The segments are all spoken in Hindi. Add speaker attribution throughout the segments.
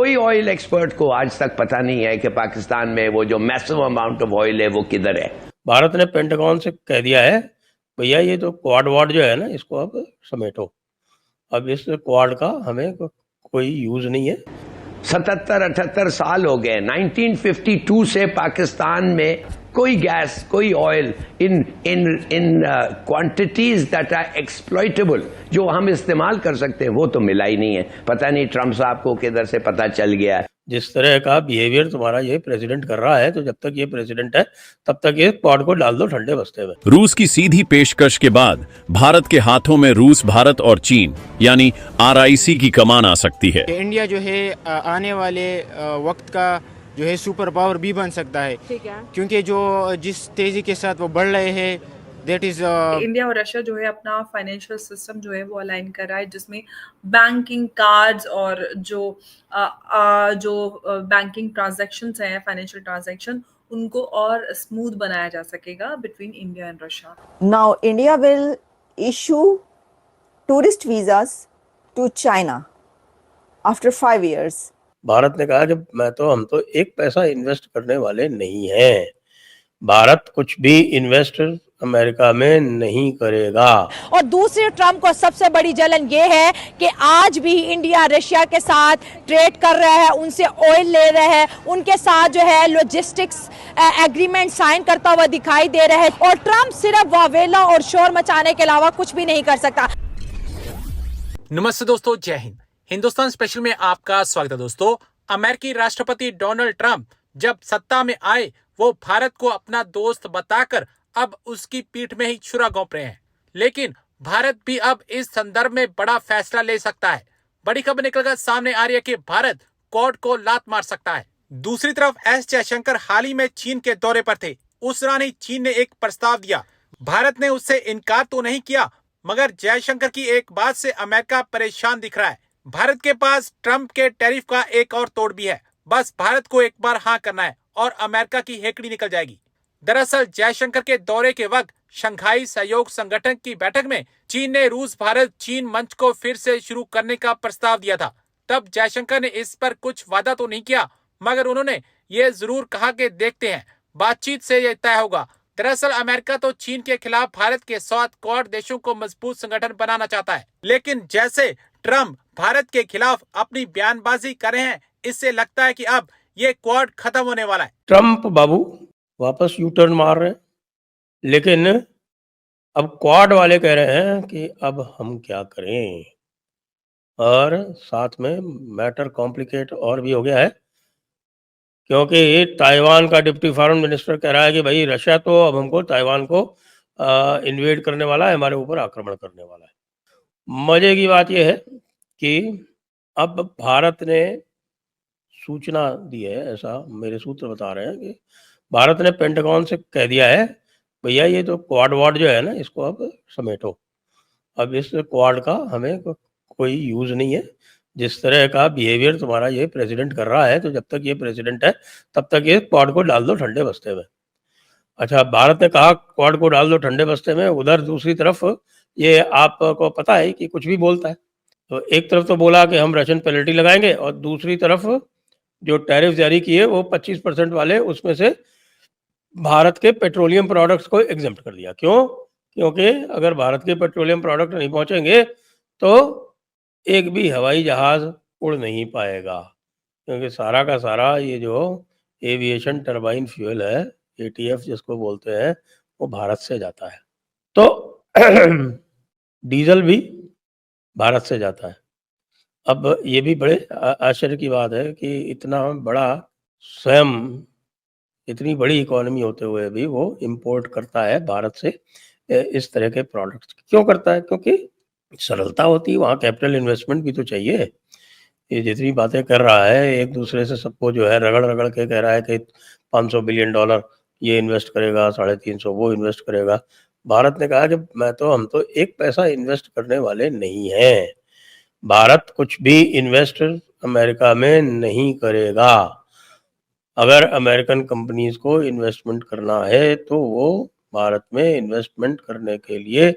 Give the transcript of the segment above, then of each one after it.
Speaker 1: कोई ऑयल एक्सपर्ट को आज तक पता नहीं है कि पाकिस्तान में वो जो मैसिव अमाउंट ऑफ ऑयल है वो किधर है।
Speaker 2: भारत ने पेंटागन से कह दिया है भैया ये तो क्वाड वाड जो है ना इसको अब समेटो, अब इस क्वाड का हमें कोई यूज नहीं है।
Speaker 1: 77-78 साल हो गए, 1952 से पाकिस्तान में कोई गैस, कोई oil in quantities that are exploitable, जो हम इस्तेमाल कर सकते हैं, वो तो मिला ही नहीं है। पता नहीं ट्रम्प साहब को किधर से पता चल गया।
Speaker 2: जिस तरह का बिहेवियर तुम्हारा ये प्रेसिडेंट कर रहा है, तो जब तक ये प्रेसिडेंट है तब तक ये क्वाड को डाल दो ठंडे बस्ते में।
Speaker 3: रूस की सीधी पेशकश के बाद भारत के हाथों में रूस, भारत और चीन यानी RIC की कमान आ सकती है।
Speaker 4: इंडिया जो है आने वाले वक्त का जो है सुपर पावर भी बन सकता है,
Speaker 5: ठीक है,
Speaker 4: क्योंकि जो जिस तेजी के साथ वो बढ़ रहे हैं, दैट इज
Speaker 5: इंडिया और रशिया जो है अपना फाइनेंशियल सिस्टम जो है वो अलाइन कर रहा है, जिसमें बैंकिंग कार्ड्स और जो बैंकिंग ट्रांजैक्शंस हैं, फाइनेंशियल ट्रांजैक्शन, उनको और स्मूथ बनाया जा सकेगा between India and Russia.
Speaker 6: Now India will issue tourist visas to China after 5 years.
Speaker 2: Bharat ने कहा कि हम तो एक पैसा इन्वेस्ट करने वाले नहीं हैं। भारत कुछ भी इन्वेस्ट अमेरिका में नहीं करेगा।
Speaker 6: और दूसरी ट्रम्प को सबसे बड़ी जलन ये है कि आज भी इंडिया रशिया के साथ ट्रेड कर रहा है, उनसे ऑयल ले रहे हैं, उनके साथ जो है लॉजिस्टिक्स एग्रीमेंट साइन करता हुआ दिखाई दे रहा है, और ट्रम्प सिर्फ वावेला और शोर मचाने के अलावा कुछ भी नहीं कर सकता।
Speaker 7: नमस्ते दोस्तों, जय हिंद। हिंदुस्तान स्पेशल में आपका स्वागत है। दोस्तों, अमेरिकी राष्ट्रपति डोनाल्ड ट्रंप जब सत्ता में आए, वो भारत को अपना दोस्त बताकर अब उसकी पीठ में ही छुरा घोंप रहे हैं। लेकिन भारत भी अब इस संदर्भ में बड़ा फैसला ले सकता है। बड़ी खबर निकलकर सामने आ रही है कि भारत क्वाड को लात मार सकता है। दूसरी तरफ एस जयशंकर हाल ही में चीन के दौरे पर थे। उस दौरान ही चीन ने एक प्रस्ताव दिया। भारत ने उससे इनकार तो नहीं किया, मगर जयशंकर की एक बात से अमेरिका परेशान दिख रहा है। भारत के पास ट्रंप के टैरिफ का एक और तोड़ भी है। बस भारत को एक बार हाँ करना है और अमेरिका की हेकड़ी निकल जाएगी। दरअसल जयशंकर के दौरे के वक्त शंघाई सहयोग संगठन की बैठक में चीन ने रूस भारत चीन मंच को फिर से शुरू करने का प्रस्ताव दिया था। तब जयशंकर ने इस पर कुछ वादा तो नहीं किया, मगर उन्होंने ये जरूर कहा कि देखते हैं, बातचीत से ये तय होगा। दरअसल अमेरिका तो चीन के खिलाफ भारत के 7 क्वाड देशों को मजबूत संगठन बनाना चाहता है। लेकिन जैसे ट्रंप भारत के खिलाफ अपनी बयानबाजी कर रहे हैं, इससे लगता है कि अब ये क्वाड खत्म होने वाला है।
Speaker 2: ट्रंप बाबू वापस यू टर्न मार रहे हैं, लेकिन अब क्वाड वाले कह रहे हैं कि अब हम क्या करें। और साथ में मैटर कॉम्प्लिकेट और भी हो गया है, क्योंकि ताइवान का डिप्टी फॉरेन मिनिस्टर कह रहा है कि भाई रशिया तो अब हमको ताइवान को इन्वेड करने वाला है, हमारे ऊपर आक्रमण करने वाला है। मजे की बात यह है कि अब भारत ने सूचना दी है, ऐसा मेरे सूत्र बता रहे हैं कि भारत ने पेंटागन से कह दिया है भैया ये तो क्वाड वाड जो है ना इसको अब समेटो, अब इस क्वाड का हमें कोई यूज नहीं है। जिस तरह का बिहेवियर तुम्हारा ये प्रेसिडेंट कर रहा है, तो जब तक ये प्रेसिडेंट है तब तक ये क्वाड को डाल दो ठंडे बस्ते में। अच्छा, भारत ने कहा क्वाड को डाल दो ठंडे बस्ते में, उधर दूसरी तरफ ये आपको पता है कि कुछ भी बोलता है। तो एक तरफ तो बोला कि हम रशियन पेनल्टी लगाएंगे, और दूसरी तरफ जो टैरिफ जारी किए वो 25% वाले, उसमें से भारत के पेट्रोलियम प्रोडक्ट्स को एग्जेम्प्ट कर दिया। क्यों? क्योंकि अगर भारत के पेट्रोलियम प्रोडक्ट नहीं पहुंचेंगे तो एक भी हवाई जहाज उड़ नहीं पाएगा, क्योंकि सारा का सारा ये जो एविएशन टरबाइन फ्यूल है, ATF जिसको बोलते हैं, वो भारत से जाता है। तो डीजल भी भारत से जाता है। अब ये भी बड़े आश्चर्य की बात है कि इतना बड़ा स्वयं इतनी बड़ी इकोनॉमी होते हुए भी वो इंपोर्ट करता है भारत से इस तरह के प्रोडक्ट्स। क्यों करता है? क्योंकि सरलता होती है, वहाँ कैपिटल इन्वेस्टमेंट भी तो चाहिए। ये जितनी बातें कर रहा है, एक दूसरे से सबको जो है रगड़ रगड़ के कह रहा है कि $500 बिलियन ये इन्वेस्ट करेगा, 350 वो इन्वेस्ट करेगा। भारत ने कहा कि हम तो एक पैसा इन्वेस्ट करने वाले नहीं हैं। भारत कुछ भी इन्वेस्ट अमेरिका में नहीं करेगा। अगर अमेरिकन कंपनीज को इन्वेस्टमेंट करना है तो वो भारत में इन्वेस्टमेंट करने के लिए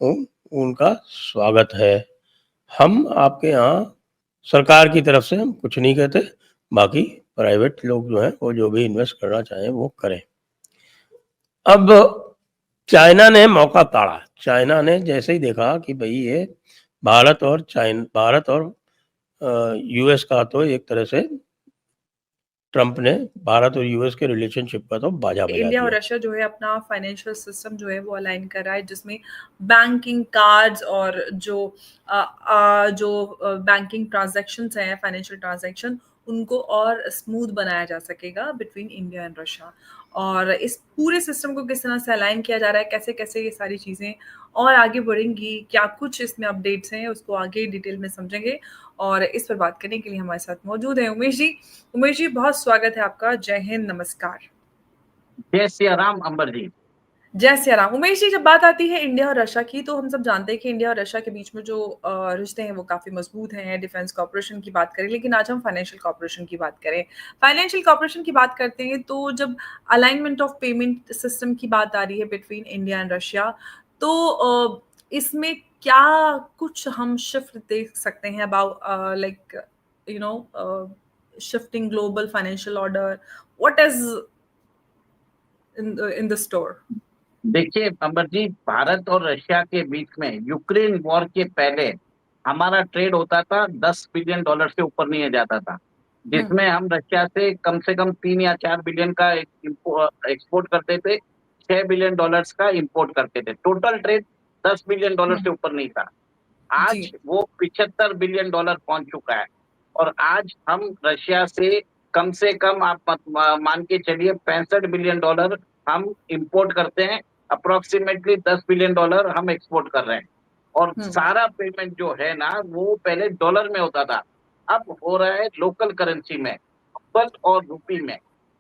Speaker 2: उनका स्वागत है। हम आपके यहाँ सरकार की तरफ से हम कुछ नहीं कहते, बाकी प्राइवेट लोग जो हैं वो जो भी इन्वेस्ट करना चाहें वो करें। अब चाइना ने मौका ताड़ा। चाइना ने जैसे ही देखा कि भाई ये भारत और यूएस का तो एक तरह से ट्रंप ने भारत और यूएस के रिलेशनशिप का तो बाजा बजा
Speaker 5: इंडिया और
Speaker 2: दिया।
Speaker 5: रशिया जो है अपना फाइनेंशियल सिस्टम जो है वो अलाइन कर रहा है, जिसमें बैंकिंग कार्ड्स और जो बैंकिंग ट्रांजैक्शंस हैं, फाइनेंशियल ट्रांजैक्शन, उनको और स्मूथ बनाया जा सकेगा बिटवीन इंडिया एंड रशिया। और इस पूरे सिस्टम को किस तरह से अलाइन किया जा रहा है, कैसे कैसे ये सारी चीज़ें और आगे बढ़ेंगी, क्या कुछ इसमें अपडेट्स हैं, उसको आगे डिटेल में समझेंगे। और इस पर बात करने के लिए हमारे साथ मौजूद हैं उमेश जी। उमेश जी, बहुत स्वागत है आपका। जय हिंद, नमस्कार।
Speaker 8: जय सिया राम अंबर जी।
Speaker 5: जय सिया राम। उमेश जी, जब बात आती है इंडिया और रशिया की, तो हम सब जानते हैं कि इंडिया और रशिया के बीच में जो रिश्ते हैं वो काफी मजबूत हैं। डिफेंस कॉर्पोरेशन की बात करें, लेकिन आज हम फाइनेंशियल कॉर्पोरेशन की बात करें। फाइनेंशियल कॉर्पोरेशन की बात करते हैं तो जब अलाइनमेंट ऑफ पेमेंट सिस्टम की बात आ रही है बिटवीन इंडिया एंड रशिया, तो इसमें क्या कुछ हम शिफ्ट देख सकते हैं about like you know shifting global financial order? What is in the store?
Speaker 8: देखिए अंबर जी, भारत और रशिया के बीच में यूक्रेन वॉर के पहले हमारा ट्रेड होता था $10 बिलियन से ऊपर नहीं जाता था, जिसमें हम रशिया से कम 3 या 4 बिलियन का एक्सपोर्ट करते थे, $6 बिलियन का इंपोर्ट करते थे। टोटल ट्रेड $10 बिलियन से ऊपर नहीं था। आज
Speaker 5: जी।
Speaker 8: वो $75 बिलियन पहुंच चुका है और आज हम रशिया से कम आप मान के चलिए $65 बिलियन हम इंपोर्ट करते हैं, अप्रोक्सीमेटली $10 बिलियन हम एक्सपोर्ट कर रहे हैं। और सारा पेमेंट जो है ना वो पहले डॉलर में होता था, अब हो रहा है लोकल करेंसी में, रूबल और रूपी में,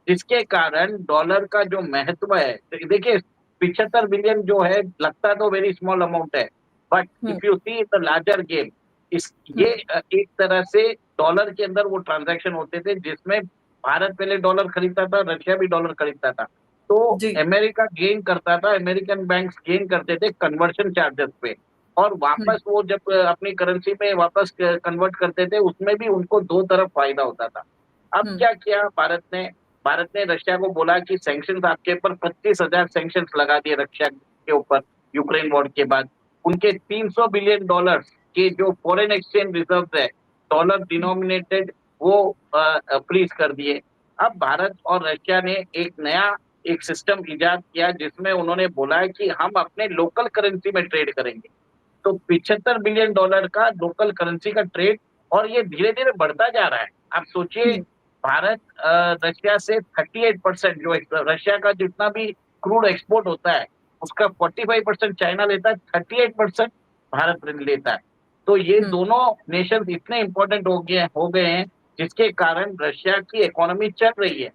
Speaker 8: जिसके कारण डॉलर का जो महत्व है, देखिए 75 बिलियन जो है लगता तो वेरी स्मॉल अमाउंट है, but if you see the larger game, ये एक तरह से डॉलर के अंदर वो ट्रांजैक्शन होते थे जिसमें भारत पहले डॉलर खरीदता था, रशिया भी डॉलर खरीदता था, तो
Speaker 5: जी।
Speaker 8: अमेरिका गेन करता था, अमेरिकन बैंक्स गेन करते थे कन्वर्शन चार्जेस पे, और वापस वो जब अपनी करेंसी में वापस कन्वर्ट करते थे उसमें भी उनको दो तरफ फायदा होता था। अब क्या किया भारत ने रशिया को बोला कि सैंक्शंस आपके ऊपर 25,000 सैंक्शंस लगा दिए रशिया के ऊपर यूक्रेन वॉर के बाद। उनके $300 बिलियन के जो फॉरेन एक्सचेंज रिजर्व है डॉलर डिनोमिनेटेड वो फ्रीज कर दिए। अब भारत और रशिया ने एक सिस्टम इजाद किया जिसमें उन्होंने बोला है कि हम अपने लोकल करेंसी में ट्रेड करेंगे। तो $75 बिलियन का लोकल करेंसी का ट्रेड, और ये धीरे धीरे बढ़ता जा रहा है। आप सोचिए भारत रशिया से 38%, जो रशिया का जितना भी क्रूड एक्सपोर्ट होता है उसका 45% चाइना लेता है, 38% भारत लेता है। तो ये दोनों नेशन इतने इंपॉर्टेंट हो गए हैं जिसके कारण रशिया की इकोनॉमी चल रही है।